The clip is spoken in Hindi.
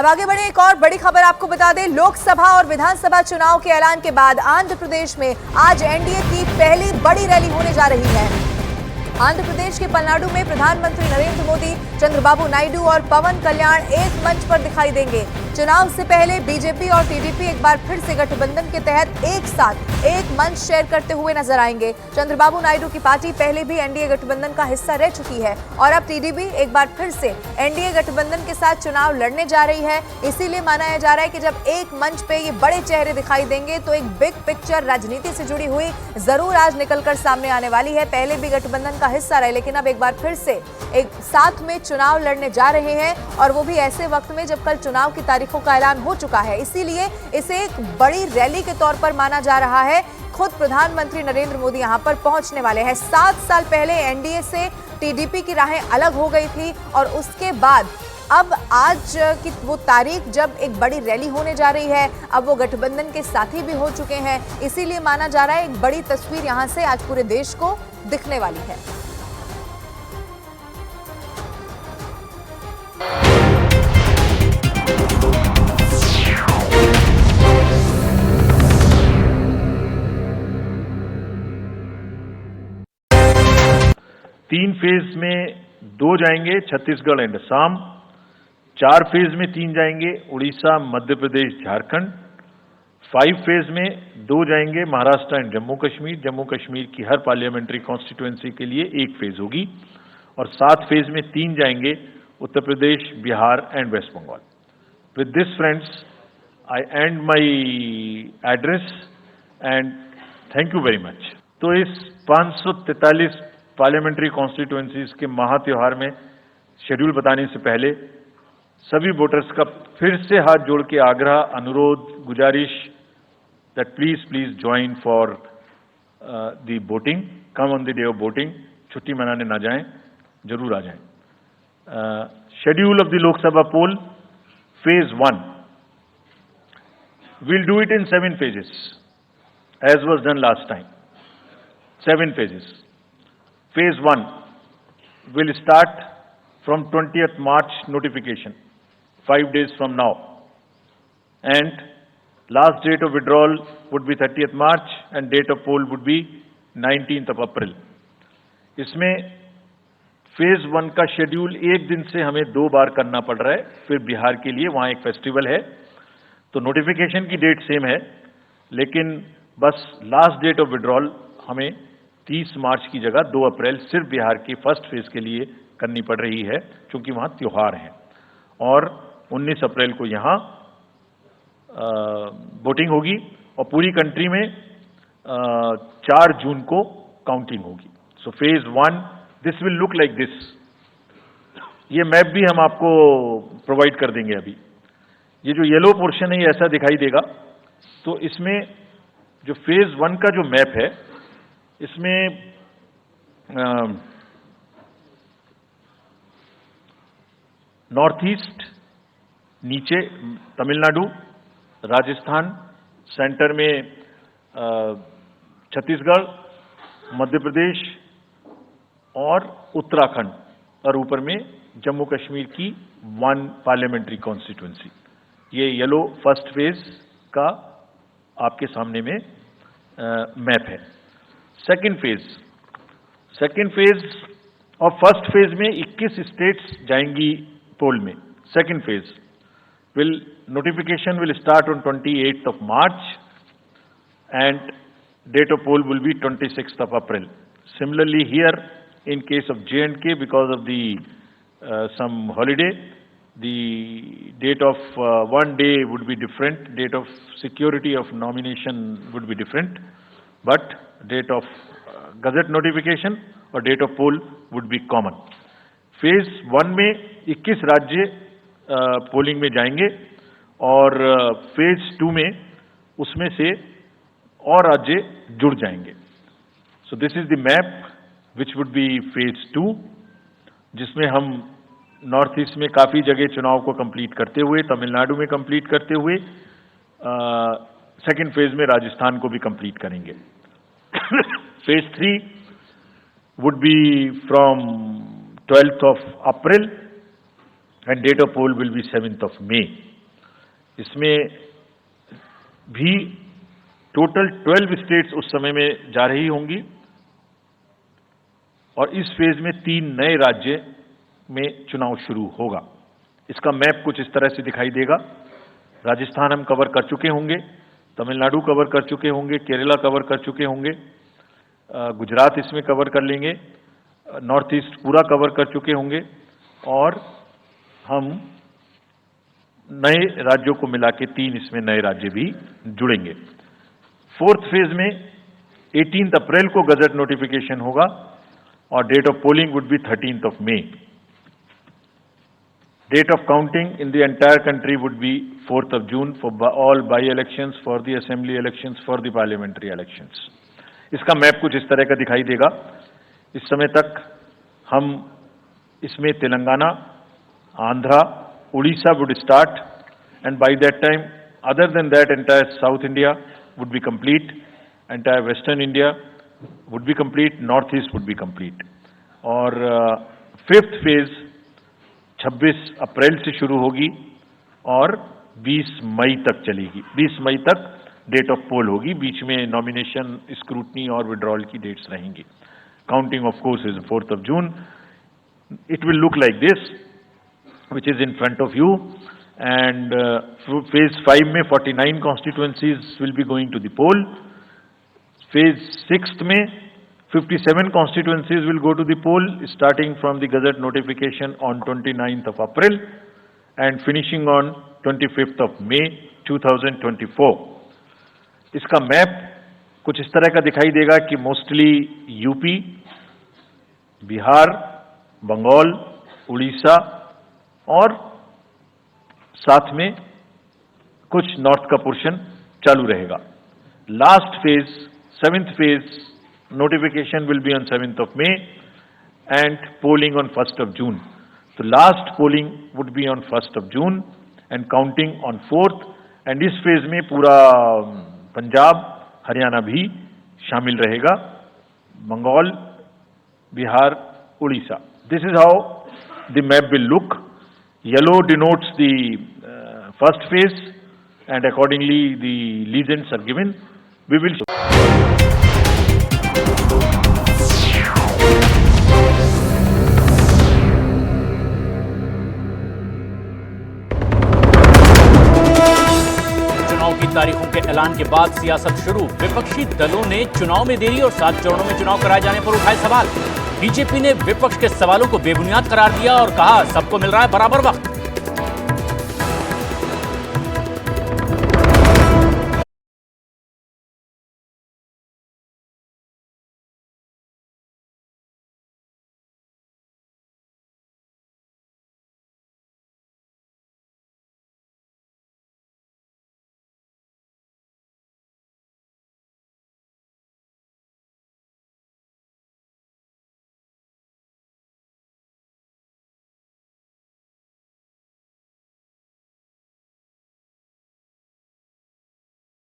अब आगे बढ़े, एक और बड़ी खबर आपको बता दें। लोकसभा और विधानसभा चुनाव के ऐलान के बाद आंध्र प्रदेश में आज एनडीए की पहली बड़ी रैली होने जा रही है। आंध्र प्रदेश के पलनाडु में प्रधानमंत्री नरेंद्र मोदी, चंद्रबाबू नायडू और पवन कल्याण एक मंच पर दिखाई देंगे। चुनाव से पहले बीजेपी और टीडीपी एक बार फिर से गठबंधन के तहत एक साथ एक मंच शेयर करते हुए नजर आएंगे। चंद्रबाबू नायडू की पार्टी पहले भी एनडीए गठबंधन का हिस्सा रह चुकी है और अब टीडीपी एक बार फिर से एनडीए गठबंधन के साथ चुनाव लड़ने जा रही है। इसीलिए माना जा रहा है कि जब एक मंच पे ये बड़े चेहरे दिखाई देंगे तो एक बिग पिक्चर राजनीति से जुड़ी हुई जरूर आज निकलकर सामने आने वाली है। पहले भी गठबंधन का हिस्सा रहे, लेकिन अब एक बार फिर से एक साथ में चुनाव लड़ने जा रहे हैं और वो भी ऐसे वक्त में जब कल चुनाव की तारीखों का ऐलान हो चुका है। इसीलिए इसे एक बड़ी रैली के तौर पर माना जा रहा है। खुद प्रधानमंत्री नरेंद्र मोदी यहां पर पहुंचने वाले हैं। 7 साल पहले एनडीए से टीडीपी की राहें अलग हो गई थी और उसके बाद अब आज की वो तारीख जब एक बड़ी रैली होने जा रही है, अब वो गठबंधन के साथी भी हो चुके हैं। इसीलिए माना जा रहा है एक बड़ी तस्वीर यहां से आज पूरे देश को दिखने वाली है। तीन फेज में 2 जाएंगे छत्तीसगढ़ एंड असम, 4 फेज में 3 जाएंगे उड़ीसा, मध्य प्रदेश, झारखंड, 5 फेज में 2 जाएंगे महाराष्ट्र एंड जम्मू कश्मीर। जम्मू कश्मीर की हर पार्लियामेंट्री कॉन्स्टिट्यूएंसी के लिए 1 फेज होगी और 7 फेज में 3 जाएंगे Uttar Pradesh, Bihar and West Bengal. With this friends, I and my address and thank you very much. तो इस 543 पार्लियामेंट्री कॉन्स्टिट्यूएंसीज के महा त्योहार में शेड्यूल बताने से पहले सभी वोटर्स का फिर से हाथ जोड़ के आग्रह, अनुरोध, गुजारिश that please join for the voting, come on the day of voting. छुट्टी मनाने ना जाएं, जरूर आ जाएं। Schedule of the Lok Sabha poll, phase 1 we'll do it in 7 phases as was done last time. 7 phases. Phase 1 will start from 20th March notification, 5 days from now, and last date of withdrawal would be 30th March and date of poll would be 19th of April. इसमें फेज 1 का शेड्यूल एक दिन से हमें 2 बार करना पड़ रहा है। फिर बिहार के लिए वहां एक फेस्टिवल है, तो नोटिफिकेशन की डेट सेम है, लेकिन बस लास्ट डेट ऑफ विड्रॉल हमें 30 मार्च की जगह 2 अप्रैल सिर्फ बिहार की फर्स्ट फेज के लिए करनी पड़ रही है, क्योंकि वहां त्योहार है। और 19 अप्रैल को यहां वोटिंग होगी और पूरी कंट्री में 4 जून को काउंटिंग होगी। So phase 1 this will look like this. ये मैप भी हम आपको प्रोवाइड कर देंगे। अभी ये जो येलो पोर्शन है ये ऐसा दिखाई देगा। तो इसमें जो फेज 1 का जो मैप है, इसमें नॉर्थ ईस्ट नीचे तमिलनाडु, राजस्थान, सेंटर में छत्तीसगढ़, मध्य प्रदेश और उत्तराखंड, और ऊपर में जम्मू कश्मीर की 1 पार्लियामेंट्री कॉन्स्टिट्यूएंसी। ये येलो फर्स्ट फेज का आपके सामने में मैप है। सेकेंड फेज और फर्स्ट फेज में 21 स्टेट्स जाएंगी पोल में। Second phase notification will start on 28th of March and date of poll will be 26th of April. Similarly here in case of J&K, because of the some holiday, the date of one day would be different, date of security of nomination would be different, but date of gazette notification और date of poll would be common. Phase 1 में 21 राज्य पोलिंग में जाएंगे और फेज 2 में उसमें से और राज्य जुड़ जाएंगे। So this is the map which would be phase 2, जिसमें हम नॉर्थ ईस्ट में काफी जगह चुनाव को कंप्लीट करते हुए, तमिलनाडु में कंप्लीट करते हुए, सेकेंड फेज में राजस्थान को भी कंप्लीट करेंगे। Phase 3 would be from 12th of April and date of poll will be 7th of May. इसमें भी टोटल 12 स्टेट्स उस समय में जा रही होंगी और इस फेज में 3 नए राज्य में चुनाव शुरू होगा। इसका मैप कुछ इस तरह से दिखाई देगा। राजस्थान हम कवर कर चुके होंगे, तमिलनाडु कवर कर चुके होंगे, केरला कवर कर चुके होंगे, गुजरात इसमें कवर कर लेंगे, नॉर्थ ईस्ट पूरा कवर कर चुके होंगे और हम नए राज्यों को मिला के 3 इसमें नए राज्य भी जुड़ेंगे। 4th फेज में 18 अप्रैल को गजट नोटिफिकेशन होगा और date of polling would be 13 May. Date of counting in the entire country would be 4th June for all by-elections, for the assembly elections, for the parliamentary elections. इसका मैप कुछ इस तरह का दिखाई देगा। इस समय तक हम इसमें Telangana, Andhra, Orissa would start and by that time, other than that, entire South India would be complete, entire Western India would be complete, Northeast would be complete. और 5th phase 26 अप्रैल से शुरू होगी और 20 मई तक चलेगी। 20 मई तक डेट ऑफ पोल होगी, बीच में नॉमिनेशन, स्क्रूटनी और विड्रॉल की डेट्स रहेंगी। Counting of course is 4th June. It will look like this, which is in front of you, and phase 5 में 49 constituencies will be going to the poll. Phase 6 में 57 constituencies will go to the poll, starting from the Gazette notification on 29th April and finishing on 25th May 2024. इसका मैप कुछ इस तरह का दिखाई देगा कि मोस्टली यूपी, बिहार, बंगाल, उड़ीसा और साथ में कुछ नॉर्थ का पोर्शन चालू रहेगा। Last phase, 7th phase, notification will be on 7th May and polling on 1st June. So last polling would be on 1st June and counting on 4th, and इस फेज में पूरा पंजाब, हरियाणा भी शामिल रहेगा, Bengal, Bihar, Orissa. This is how the map will look. Yellow denotes the first phase and accordingly the legends are given. We will तारीखों के ऐलान के बाद सियासत शुरू। विपक्षी दलों ने चुनाव में देरी और 7 चरणों में चुनाव कराए जाने पर उठाए सवाल। बीजेपी ने विपक्ष के सवालों को बेबुनियाद करार दिया और कहा सबको मिल रहा है बराबर वक्त।